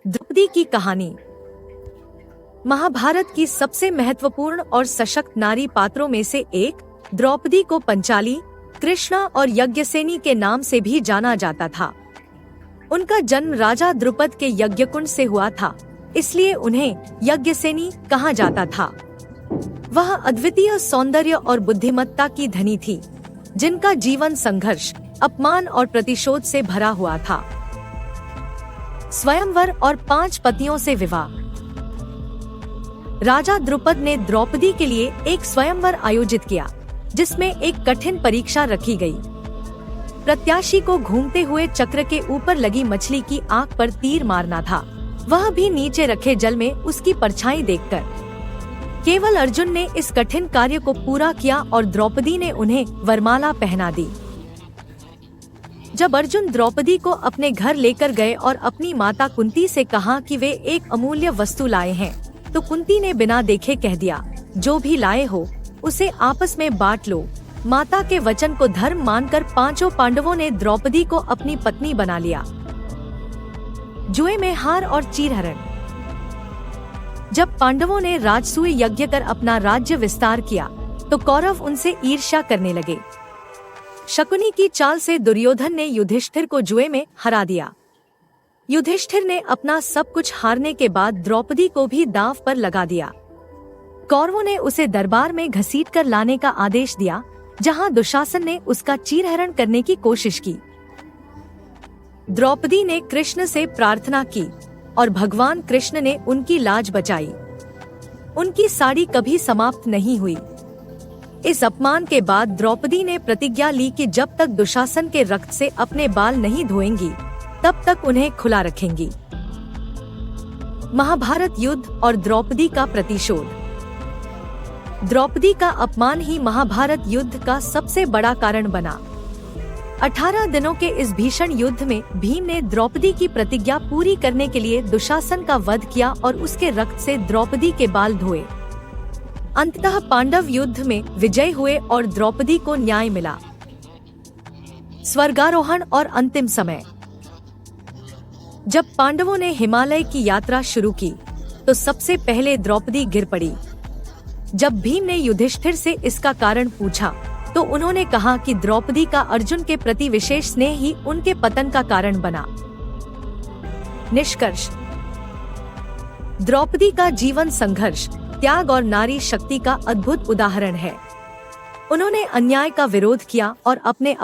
द्रौपदी की कहानी। महाभारत की सबसे महत्वपूर्ण और सशक्त नारी पात्रों में से एक द्रौपदी को पंचाली, कृष्णा और यज्ञसेनी के नाम से भी जाना जाता था। उनका जन्म राजा द्रुपद के यज्ञकुंड से हुआ था, इसलिए उन्हें यज्ञसेनी कहा जाता था। वह अद्वितीय सौंदर्य और बुद्धिमत्ता की धनी थी, जिनका जीवन संघर्ष, अपमान और प्रतिशोध से भरा हुआ था। स्वयंवर और 5 पतियों से विवाह। राजा द्रुपद ने द्रौपदी के लिए एक स्वयंवर आयोजित किया, जिसमें एक कठिन परीक्षा रखी गई। प्रत्याशी को घूमते हुए चक्र के ऊपर लगी मछली की आंख पर तीर मारना था, वह भी नीचे रखे जल में उसकी परछाई देखकर। केवल अर्जुन ने इस कठिन कार्य को पूरा किया और द्रौपदी ने उन्हें वरमाला पहना दी। जब अर्जुन द्रौपदी को अपने घर लेकर गए और अपनी माता कुंती से कहा कि वे एक अमूल्य वस्तु लाए हैं, तो कुंती ने बिना देखे कह दिया, जो भी लाए हो उसे आपस में बांट लो। माता के वचन को धर्म मानकर 5 पांडवों ने द्रौपदी को अपनी पत्नी बना लिया। जुए में हार और चीरहरण। जब पांडवों ने राजसूय यज्ञ कर अपना राज्य विस्तार किया, तो कौरव उनसे ईर्ष्या करने लगे। शकुनी की चाल से दुर्योधन ने युधिष्ठिर को जुए में हरा दिया। युधिष्ठिर ने अपना सब कुछ हारने के बाद द्रौपदी को भी दांव पर लगा दिया। कौरवों ने उसे दरबार में घसीटकर लाने का आदेश दिया, जहां दुशासन ने उसका चीरहरण करने की कोशिश की। द्रौपदी ने कृष्ण से प्रार्थना की और भगवान कृष्ण ने उनकी लाज बचाई। उनकी साड़ी कभी समाप्त नहीं हुई। इस अपमान के बाद द्रौपदी ने प्रतिज्ञा ली कि जब तक दुशासन के रक्त से अपने बाल नहीं धोएंगी, तब तक उन्हें खुला रखेंगी। महाभारत युद्ध और द्रौपदी का प्रतिशोध। द्रौपदी का अपमान ही महाभारत युद्ध का सबसे बड़ा कारण बना। 18 दिनों के इस भीषण युद्ध में भीम ने द्रौपदी की प्रतिज्ञा पूरी करने के लिए दुशासन का वध किया और उसके रक्त से द्रौपदी के बाल धोए। अंततः पांडव युद्ध में विजय हुए और द्रौपदी को न्याय मिला। स्वर्गारोहण और अंतिम समय। जब पांडवों ने हिमालय की यात्रा शुरू की, तो सबसे पहले द्रौपदी गिर पड़ी। जब भीम ने युधिष्ठिर से इसका कारण पूछा, तो उन्होंने कहा कि द्रौपदी का अर्जुन के प्रति विशेष स्नेह ही उनके पतन का कारण बना। निष्कर्ष। द्रौपदी का जीवन संघर्ष, त्याग और नारी शक्ति का अद्भुत उदाहरण है। उन्होंने अन्याय का विरोध किया और अपने